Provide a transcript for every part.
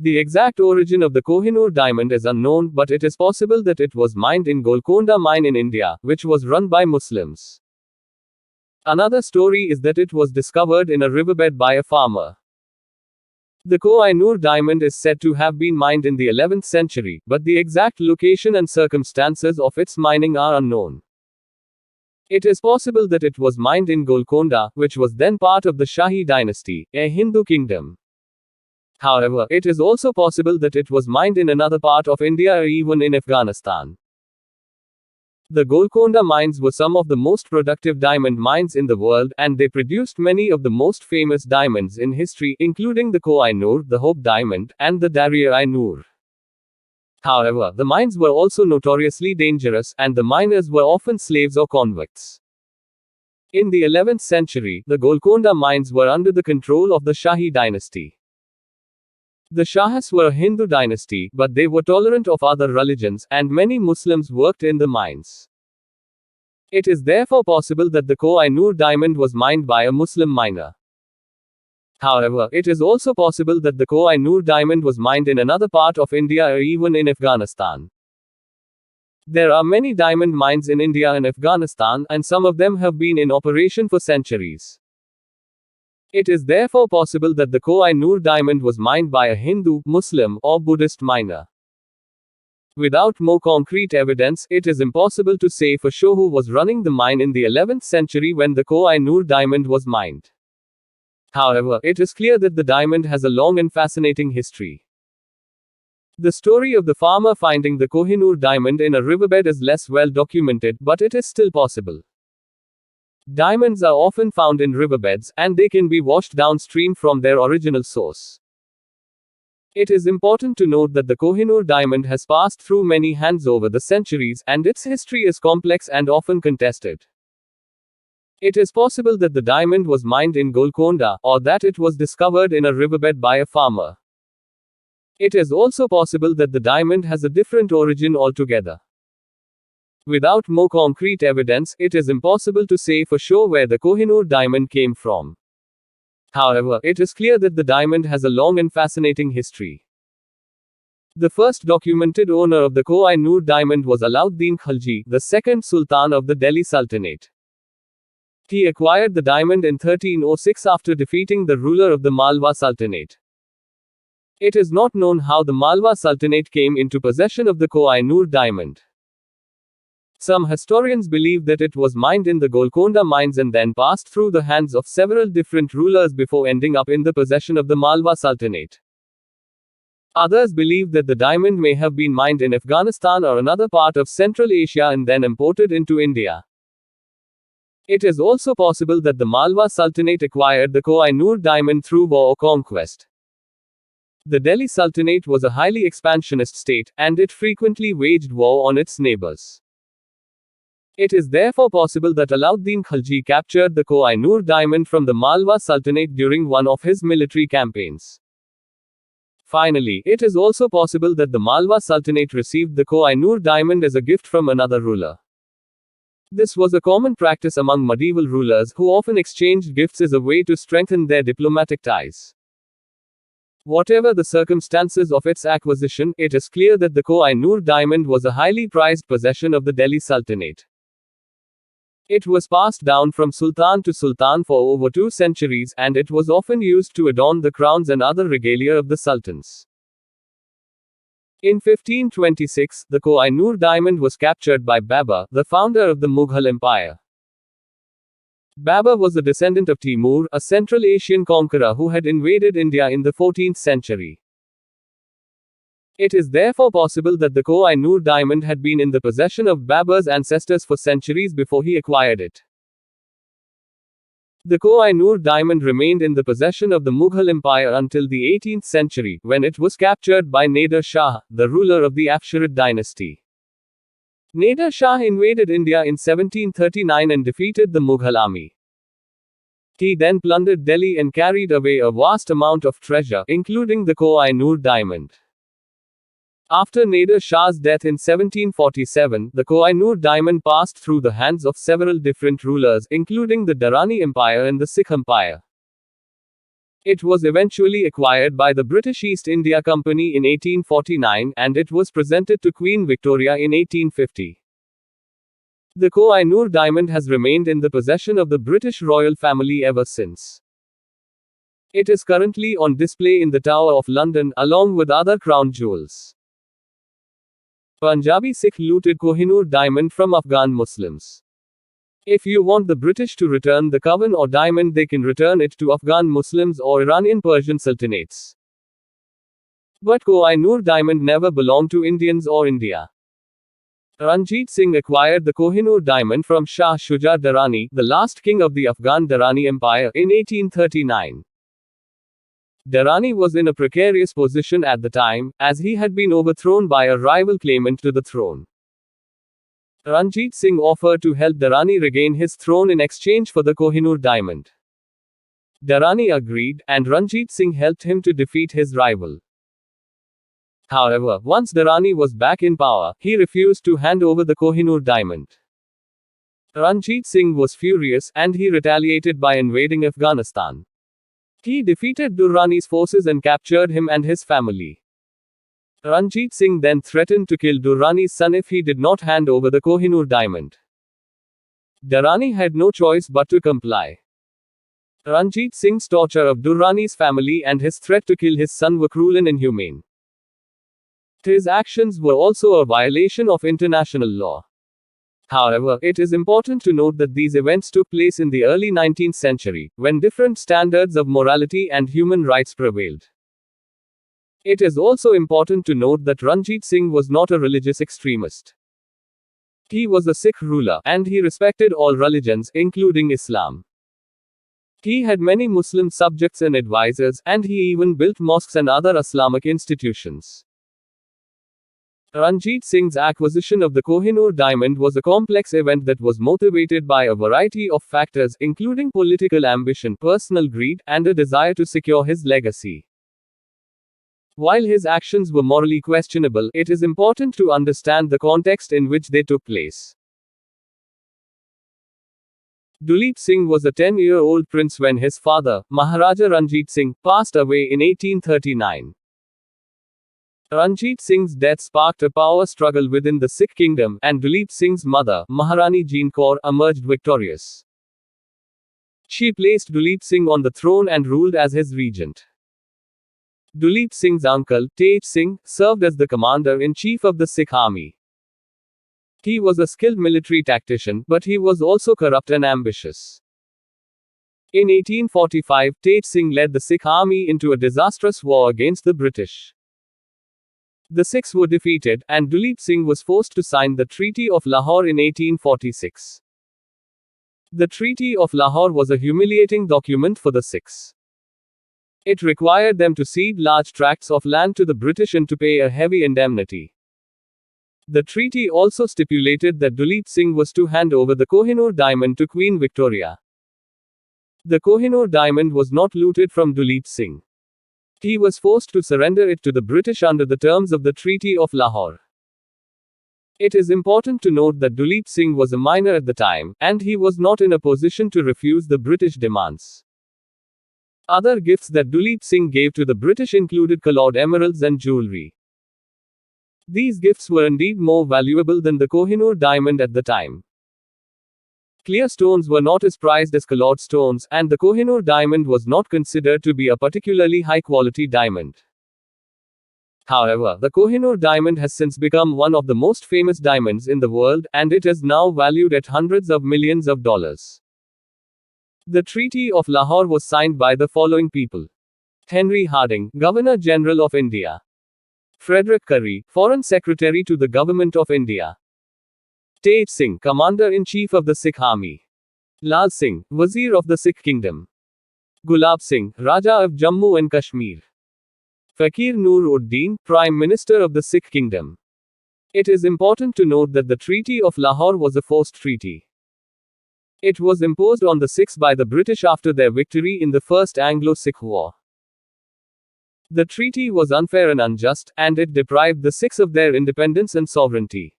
The exact origin of the Koh-i-Noor diamond is unknown, but it is possible that it was mined in Golconda mine in India, which was run by Muslims. Another story is that it was discovered in a riverbed by a farmer. The koh-i-Noor diamond is said to have been mined in the 11th century, but the exact location and circumstances of its mining are unknown. It is possible that it was mined in Golconda, which was then part of the Shahi dynasty, a Hindu kingdom. However, it is also possible that it was mined in another part of India or even in Afghanistan. The Golconda mines were some of the most productive diamond mines in the world, and they produced many of the most famous diamonds in history, including the koh-i-Noor, the Hope Diamond, and the Darya-i-Noor. However, the mines were also notoriously dangerous, and the miners were often slaves or convicts. In the 11th century, the Golconda mines were under the control of the Shahi dynasty. The Shahs were a Hindu dynasty, but they were tolerant of other religions, and many Muslims worked in the mines. It is therefore possible that the koh-i-Noor diamond was mined by a Muslim miner. However, it is also possible that the koh-i-Noor diamond was mined in another part of India or even in Afghanistan. There are many diamond mines in India and Afghanistan, and some of them have been in operation for centuries. It is therefore possible that the koh-i-Noor diamond was mined by a Hindu, Muslim, or Buddhist miner. Without more concrete evidence, it is impossible to say for sure who was running the mine in the 11th century when the koh-i-Noor diamond was mined. However, it is clear that the diamond has a long and fascinating history. The story of the farmer finding the koh-i-Noor diamond in a riverbed is less well documented, but it is still possible. Diamonds are often found in riverbeds, and they can be washed downstream from their original source. It is important to note that the koh-i-Noor diamond has passed through many hands over the centuries, and its history is complex and often contested. It is possible that the diamond was mined in Golconda, or that it was discovered in a riverbed by a farmer. It is also possible that the diamond has a different origin altogether. Without more concrete evidence, it is impossible to say for sure where the koh-i-Noor diamond came from. However, it is clear that the diamond has a long and fascinating history. The first documented owner of the koh-i-Noor diamond was Alauddin Khilji, the second Sultan of the Delhi Sultanate. He acquired the diamond in 1306 after defeating the ruler of the Malwa Sultanate. It is not known how the Malwa Sultanate came into possession of the koh-i-Noor diamond. Some historians believe that it was mined in the Golconda mines and then passed through the hands of several different rulers before ending up in the possession of the Malwa Sultanate. Others believe that the diamond may have been mined in Afghanistan or another part of Central Asia and then imported into India. It is also possible that the Malwa Sultanate acquired the koh-i-Noor diamond through war or conquest. The Delhi Sultanate was a highly expansionist state, and it frequently waged war on its neighbors. It is therefore possible that Alauddin Khilji captured the koh-i-Noor diamond from the Malwa Sultanate during one of his military campaigns. Finally, it is also possible that the Malwa Sultanate received the koh-i-Noor diamond as a gift from another ruler. This was a common practice among medieval rulers, who often exchanged gifts as a way to strengthen their diplomatic ties. Whatever the circumstances of its acquisition, it is clear that the koh-i-Noor diamond was a highly prized possession of the Delhi Sultanate. It was passed down from sultan to sultan for over 2 centuries, and it was often used to adorn the crowns and other regalia of the sultans. In 1526, the koh-i-Noor diamond was captured by Babur, the founder of the Mughal Empire. Babur was a descendant of Timur, a Central Asian conqueror who had invaded India in the 14th century. It is therefore possible that the koh-i-Noor diamond had been in the possession of Babur's ancestors for centuries before he acquired it. The koh-i-Noor diamond remained in the possession of the Mughal Empire until the 18th century, when it was captured by Nader Shah, the ruler of the Afsharid dynasty. Nader Shah invaded India in 1739 and defeated the Mughal army. He then plundered Delhi and carried away a vast amount of treasure, including the koh-i-Noor diamond. After Nader Shah's death in 1747, the koh-i-Noor diamond passed through the hands of several different rulers, including the Durrani Empire and the Sikh Empire. It was eventually acquired by the British East India Company in 1849, and it was presented to Queen Victoria in 1850. The koh-i-noor diamond has remained in the possession of the British royal family ever since. It is currently on display in the Tower of London, along with other crown jewels. Punjabi Sikh looted koh-i-noor diamond from Afghan Muslims. If you want the British to return the coven or diamond, they can return it to Afghan Muslims or Iranian Persian sultanates. But koh-i-noor diamond never belonged to Indians or India. Ranjit Singh acquired the koh-i-noor diamond from Shah Shuja Durrani, the last king of the Afghan Durrani Empire, in 1839. Durrani was in a precarious position at the time, as he had been overthrown by a rival claimant to the throne. Ranjit Singh offered to help Durrani regain his throne in exchange for the koh-i-noor diamond. Durrani agreed, and Ranjit Singh helped him to defeat his rival. However, once Durrani was back in power, he refused to hand over the koh-i-noor diamond. Ranjit Singh was furious, and he retaliated by invading Afghanistan. He defeated Durrani's forces and captured him and his family. Ranjit Singh then threatened to kill Durrani's son if he did not hand over the koh-i-noor diamond. Durrani had no choice but to comply. Ranjit Singh's torture of Durrani's family and his threat to kill his son were cruel and inhumane. His actions were also a violation of international law. However, it is important to note that these events took place in the early 19th century, when different standards of morality and human rights prevailed. It is also important to note that Ranjit Singh was not a religious extremist. He was a Sikh ruler, and he respected all religions, including Islam. He had many Muslim subjects and advisors, and he even built mosques and other Islamic institutions. Ranjit Singh's acquisition of the koh-i-noor diamond was a complex event that was motivated by a variety of factors, including political ambition, personal greed, and a desire to secure his legacy. While his actions were morally questionable, it is important to understand the context in which they took place. Duleep Singh was a 10-year-old prince when his father, Maharaja Ranjit Singh, passed away in 1839. Ranjit Singh's death sparked a power struggle within the Sikh kingdom, and Duleep Singh's mother, Maharani Jean Kaur, emerged victorious. She placed Duleep Singh on the throne and ruled as his regent. Duleep Singh's uncle, Tej Singh, served as the commander-in-chief of the Sikh army. He was a skilled military tactician, but he was also corrupt and ambitious. In 1845, Tej Singh led the Sikh army into a disastrous war against the British. The Sikhs were defeated, and Duleep Singh was forced to sign the Treaty of Lahore in 1846. The Treaty of Lahore was a humiliating document for the Sikhs. It required them to cede large tracts of land to the British and to pay a heavy indemnity. The treaty also stipulated that Duleep Singh was to hand over the koh-i-noor diamond to Queen Victoria. The koh-i-noor diamond was not looted from Duleep Singh. He was forced to surrender it to the British under the terms of the Treaty of Lahore. It is important to note that Duleep Singh was a minor at the time, and he was not in a position to refuse the British demands. Other gifts that Duleep Singh gave to the British included colored emeralds and jewelry. These gifts were indeed more valuable than the koh-i-noor diamond at the time. Clear stones were not as prized as colored stones, and the koh-i-noor diamond was not considered to be a particularly high-quality diamond. However, the koh-i-noor diamond has since become one of the most famous diamonds in the world, and it is now valued at hundreds of millions of dollars. The Treaty of Lahore was signed by the following people: Henry Harding, Governor General of India; Frederick Currie, Foreign Secretary to the Government of India; Tej Singh, Commander-in-Chief of the Sikh Army; Lal Singh, Wazir of the Sikh Kingdom; Gulab Singh, Raja of Jammu and Kashmir; Fakir Nur Uddin, Prime Minister of the Sikh Kingdom. It is important to note that the Treaty of Lahore was a forced treaty. It was imposed on the Sikhs by the British after their victory in the First Anglo-Sikh War. The treaty was unfair and unjust, and it deprived the Sikhs of their independence and sovereignty.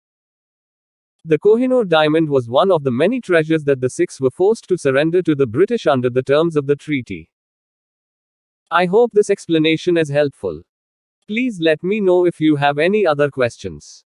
The koh-i-noor diamond was one of the many treasures that the Sikhs were forced to surrender to the British under the terms of the treaty. I hope this explanation is helpful. Please let me know if you have any other questions.